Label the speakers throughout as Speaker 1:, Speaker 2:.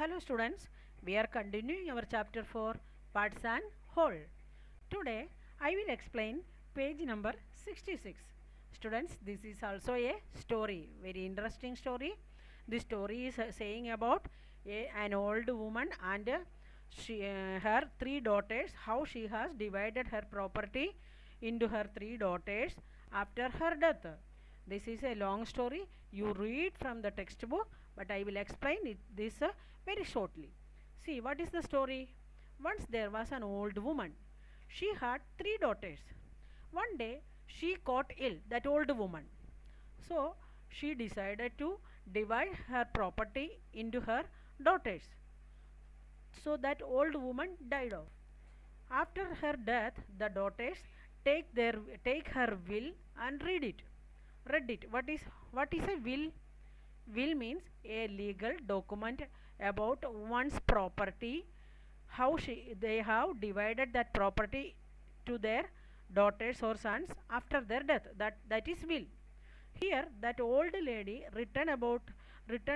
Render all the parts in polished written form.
Speaker 1: Hello students, we are continuing our chapter 4 parts and whole. Today I will explain page number 66. Students, this is also a story, very interesting story. This story is saying about an old woman and her three daughters, how she has divided her property into her three daughters after her death. This is a long story. You read from the textbook, but I will explain this very shortly. See, what is the story? Once there was an old woman. She had three daughters. One day she caught ill, that old woman. So she decided to divide her property into her daughters. So that old woman died off. After her death, the daughters take her will and read it. What is a will? Will means a legal document about one's property, how they have divided that property to their daughters or sons after their death. That is will. Here that old lady written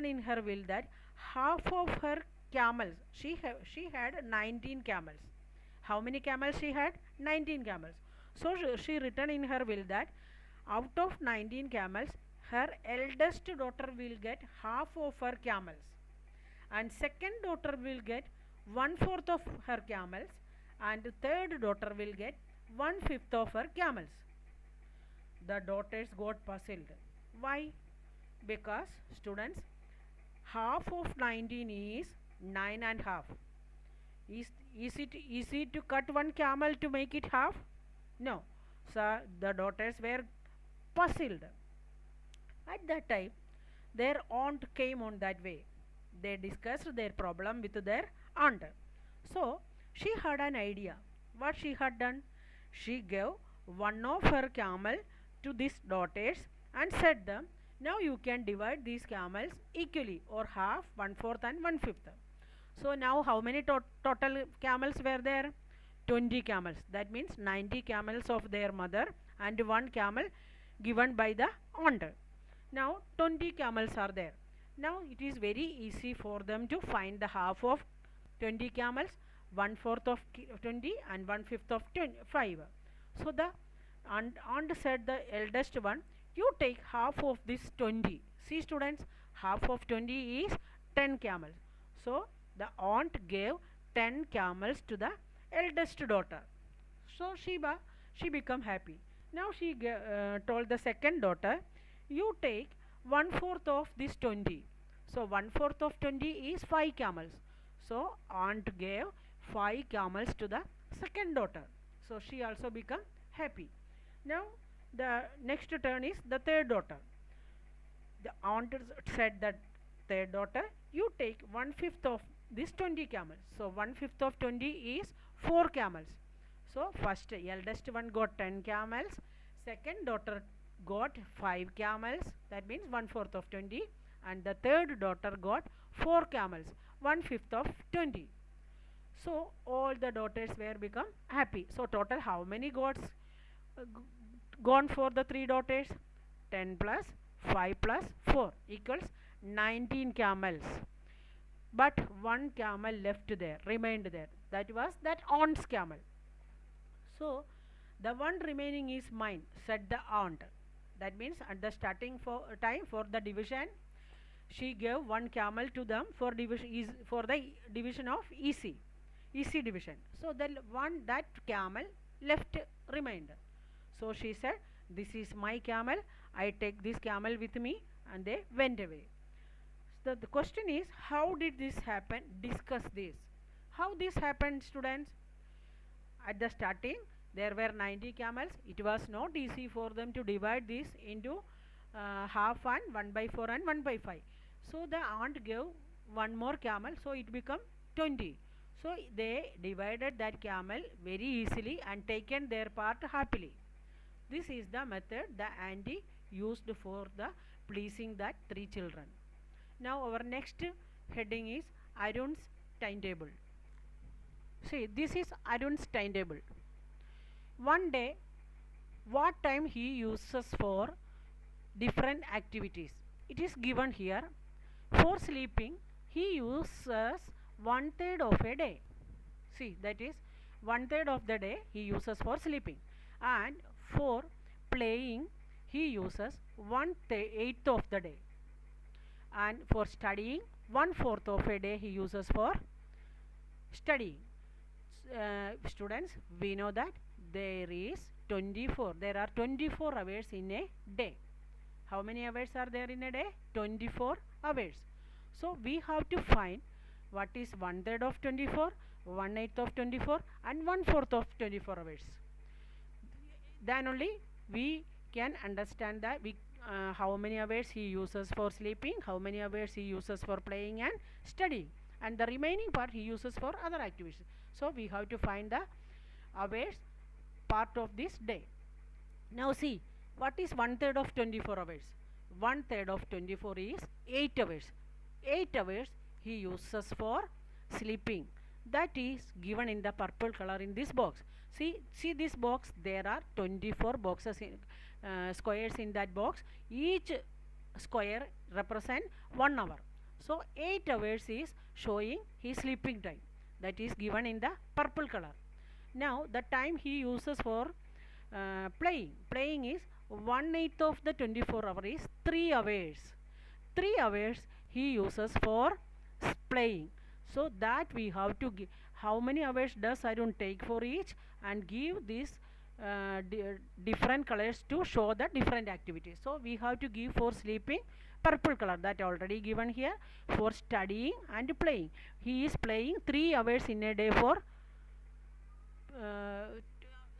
Speaker 1: in her will that half of her camels, she had 19 camels. How many camels she had? 19 camels. So she written in her will that out of 19 camels, her eldest daughter will get half of her camels, and second daughter will get 1/4 of her camels, and third daughter will get 1/5 of her camels. The daughters got puzzled. Why? Because students, half of 19 is 9 and half. Is it easy to cut one camel to make it half? No. So the daughters were puzzled. At that time, their aunt came on that way. They discussed their problem with their aunt. So she had an idea. What she had done? She gave one of her camel to these daughters and said them, now you can divide these camels equally, or half, 1/4 and 1/5. So now how many total camels were there? 20 camels. That means 90 camels of their mother and one camel given by the aunt. Now 20 camels are there. Now it is very easy for them to find the half of 20 camels, 1/4 of 20 and 1/5 of 5. So the aunt said the eldest one, you take half of this 20. See students, half of 20 is 10 camels. So the aunt gave 10 camels to the eldest daughter. So she became happy. Now she told the second daughter, you take 1/4 of this 20. So 1/4 of 20 is 5 camels. So aunt gave 5 camels to the second daughter. So she also became happy. Now the next turn is the third daughter. The aunt said that third daughter, you take 1/5 of this 20 camels. So 1/5 of 20 is 4 camels. So first eldest one got 10 camels, second daughter got 5 camels, that means 1/4 of 20, and the third daughter got 4 camels, 1/5 of 20. So all the daughters were become happy. So total how many goats gone for the three daughters? 10 plus 5 plus 4 equals 19 camels. But one camel left there, remained there. That was that aunt's camel. So the one remaining is mine, said the aunt. That means at the starting time for the division, she gave one camel to them for the division of easy division. So that camel left remained. So she said, this is my camel, I take this camel with me, and they went away. So the question is, how did this happen? Discuss this. How this happened, students? At the starting there were 90 camels. It was not easy for them to divide this into half and 1/4 and 1/5. So the aunt gave one more camel, so it became 20. So they divided that camel very easily and taken their part happily. This is the method the auntie used for the pleasing that three children. Now our next heading is Arun's timetable. See, this is Arun's timetable. One day, what time he uses for different activities. It is given here. For sleeping, he uses 1/3 of a day. See, that is 1/3 of the day he uses for sleeping, and for playing he uses 1/8 of the day, and for studying 1/4 of a day he uses for studying. Students, we know that there are 24 hours in a day. How many hours are there in a day? 24 hours. So we have to find what is 1/3 of 24, 1/8 of 24, and 1/4 of 24 hours. Then only we can understand that how many hours he uses for sleeping, how many hours he uses for playing and studying, and the remaining part he uses for other activities. So we have to find the hours part of this day. Now see, what is 1/3 of 24 hours? 1/3 of 24 is 8 hours. 8 hours he uses for sleeping. That is given in the purple color in this box. See this box. There are 24 boxes squares in that box. Each square represent 1 hour. So 8 hours is showing his sleeping time. That is given in the purple color. Now the time he uses for playing is 1/8 of the 24 hour is 3 hours. 3 hours he uses for playing. So that we have to give. How many hours does I don't take for each, and give these different colors to show the different activities. So we have to give for sleeping purple color, that already given here. For studying and playing, he is playing 3 hours in a day for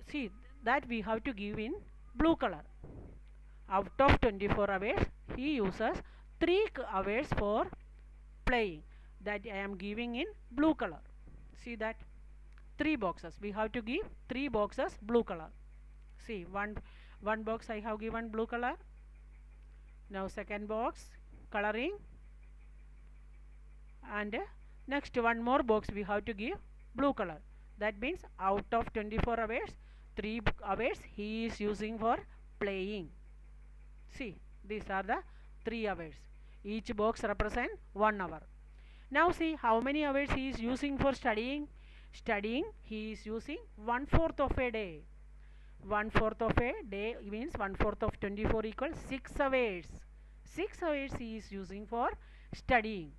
Speaker 1: see, that we have to give in blue color. Out of 24 hours he uses 3 hours for playing, that I am giving in blue color. See that 3 boxes we have to give, 3 boxes blue color. See, one box I have given blue color. Now second box coloring, and next one more box we have to give blue color. That means out of 24 hours 3 hours he is using for playing. See, these are the 3 hours. Each box represent 1 hour. Now see how many hours he is using for studying. Studying he is using 1/4 of a day. 1/4 of a day means 1/4 of 24 equals 6 hours. 6 hours he is using for studying.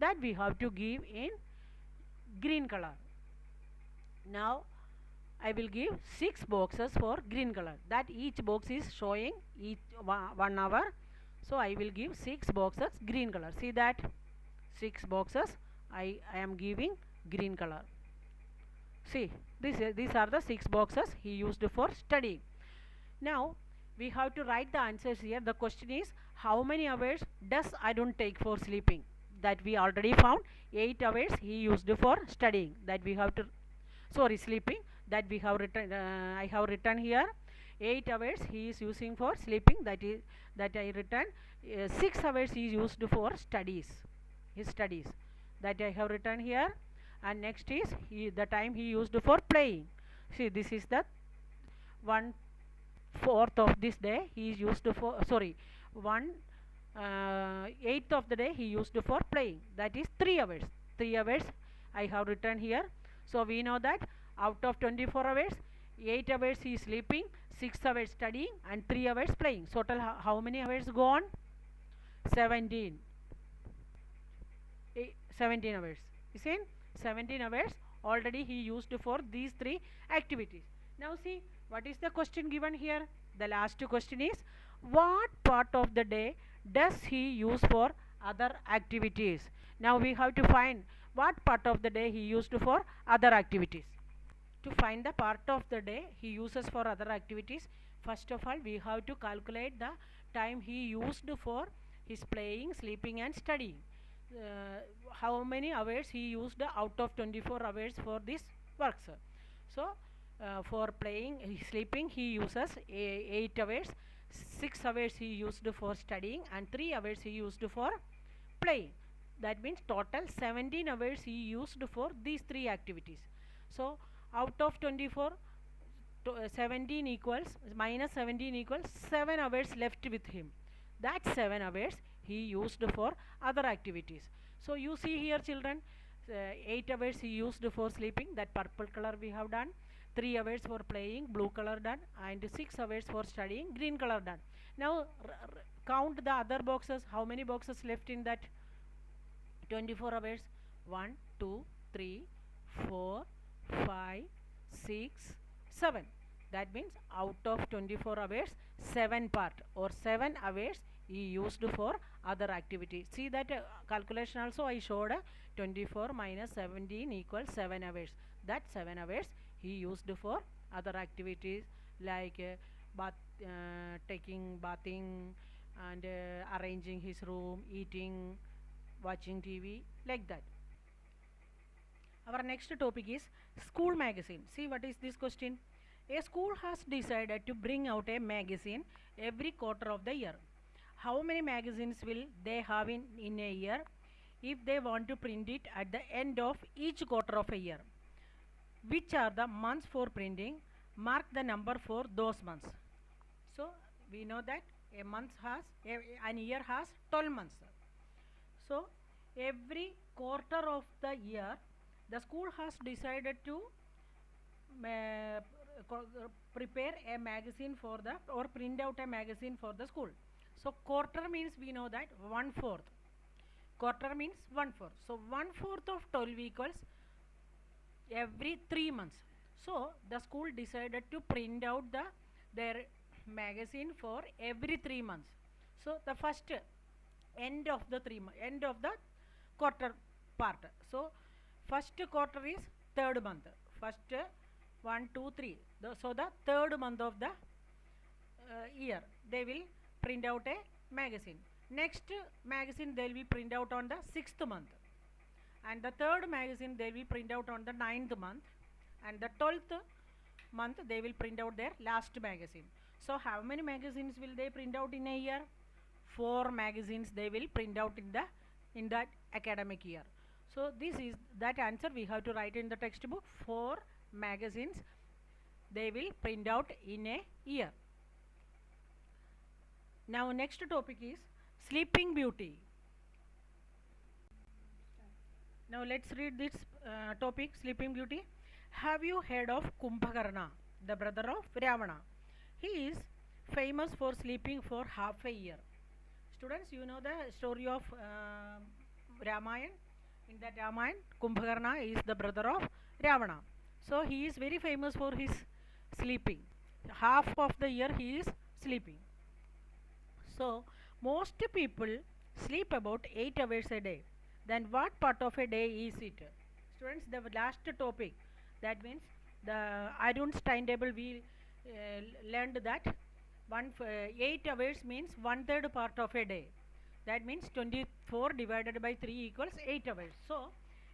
Speaker 1: That we have to give in green color. Now I will give 6 boxes for green color. That each box is showing each 1 hour. So I will give 6 boxes green color. See that 6 boxes I am giving green color. See, these are the 6 boxes he used for studying. Now we have to write the answers here. The question is, how many hours does I don't take for sleeping? That we already found. 8 hours he used for studying. That we have to, sorry, sleeping. That we have written. I have written here 8 hours he is using for sleeping. That I written 6 hours he is used for studies. His studies. That I have written here. And next is the time he used for playing. See, this is the 1/4 of this day he is used for, sorry, 1/8 of the day he used for playing. That is 3 hours. 3 hours I have written here. So we know that out of 24 hours 8 hours he is sleeping, 6 hours studying, and 3 hours playing. Total how many hours gone? 17. 17 hours. You see, 17 hours already he used for these 3 activities. Now see, what is the question given here? The last question is, what part of the day does he use for other activities? Now we have to find what part of the day he used for other activities. To find the part of the day he uses for other activities, first of all we have to calculate the time he used for his playing, sleeping and studying. How many hours he used out of 24 hours for this works. So for playing, sleeping he uses 8 hours, 6 hours he used for studying, and 3 hours he used for playing. That means total 17 hours he used for these 3 activities. So out of 24, 17 equals minus 17 equals 7 hours left with him. That 7 hours he used for other activities. So you see here children, 8 hours he used for sleeping, that purple color we have done, 3 hours for playing, blue color done, and 6 hours for studying, green color done. Now count the other boxes, how many boxes left in that 24 hours? 1, 2, 3, 4, 5, 6, 7. That means out of 24 hours, 7 part or 7 hours he used for other activities. See that calculation also I showed, 24 minus 17 equals 7 hours. That 7 hours he used for other activities like taking bathing and arranging his room, eating, watching TV, like that. Our next topic is school magazine. See what is this question? A school has decided to bring out a magazine every quarter of the year. How many magazines will they have in a year if they want to print it at the end of each quarter of a year? Which are the months for printing? Mark the number for those months. So we know that an year has 12 months. So every quarter of the year the school has decided to prepare a magazine for the or print out a magazine for the school. So quarter means we know that 1/4. Quarter means 1/4. So 1/4 of 12 equals every 3 months. So the school decided to print out their magazine for every 3 months. So the first end of the quarter part. So first quarter is third month. First 1, 2, 3. So the third month of the year they will print out a magazine. Next magazine they will be print out on the 6th month, and the third magazine they will print out on the 9th month, and the 12th month they will print out their last magazine. So how many magazines will they print out in a year? 4 magazines they will print out in that academic year. So this is that answer we have to write in the textbook. 4 magazines they will print out in a year. Now next topic is Sleeping Beauty. Now let's read this topic, Sleeping Beauty. Have you heard of Kumbhakarna, the brother of Ravana? He is famous for sleeping for half a year. Students, you know the story of Ramayana. In that Ramayana, Kumbhakarna is the brother of Ravana. So he is very famous for his sleeping. Half of the year he is sleeping. So most people sleep about 8 hours a day. Then what part of a day is it? Students, the last topic, that means the Arun's timetable, we learned that 8 hours means 1/3 part of a day. That means 24 divided by 3 equals 8 hours. So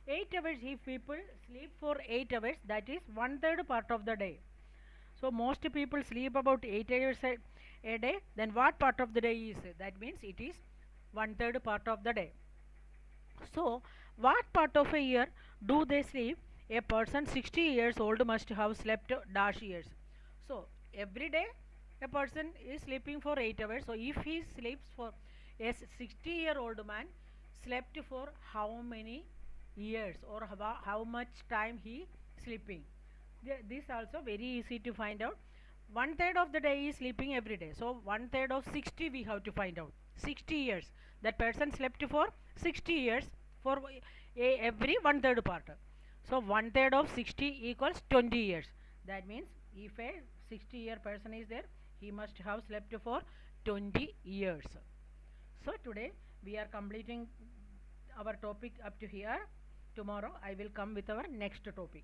Speaker 1: 8 hours, if people sleep for 8 hours, that is 1/3 part of the day. So most people sleep about 8 hours a day. Then what part of the day is it? That means it is 1/3 part of the day. So what part of a year do they sleep? A person 60 years old must have slept dash years. So every day a person is sleeping for 8 hours. So if he sleeps for a 60-year-old man slept for how many years, or how much time he sleeping? This also very easy to find out. 1/3 of the day is sleeping every day. So 1/3 of 60 we have to find out. 60 years. That person slept for 60 years for every 1/3 part. So 1/3 of 60 equals 20 years. That means if a 60-year person is there, he must have slept for 20 years. So today we are completing our topic up to here. Tomorrow I will come with our next topic.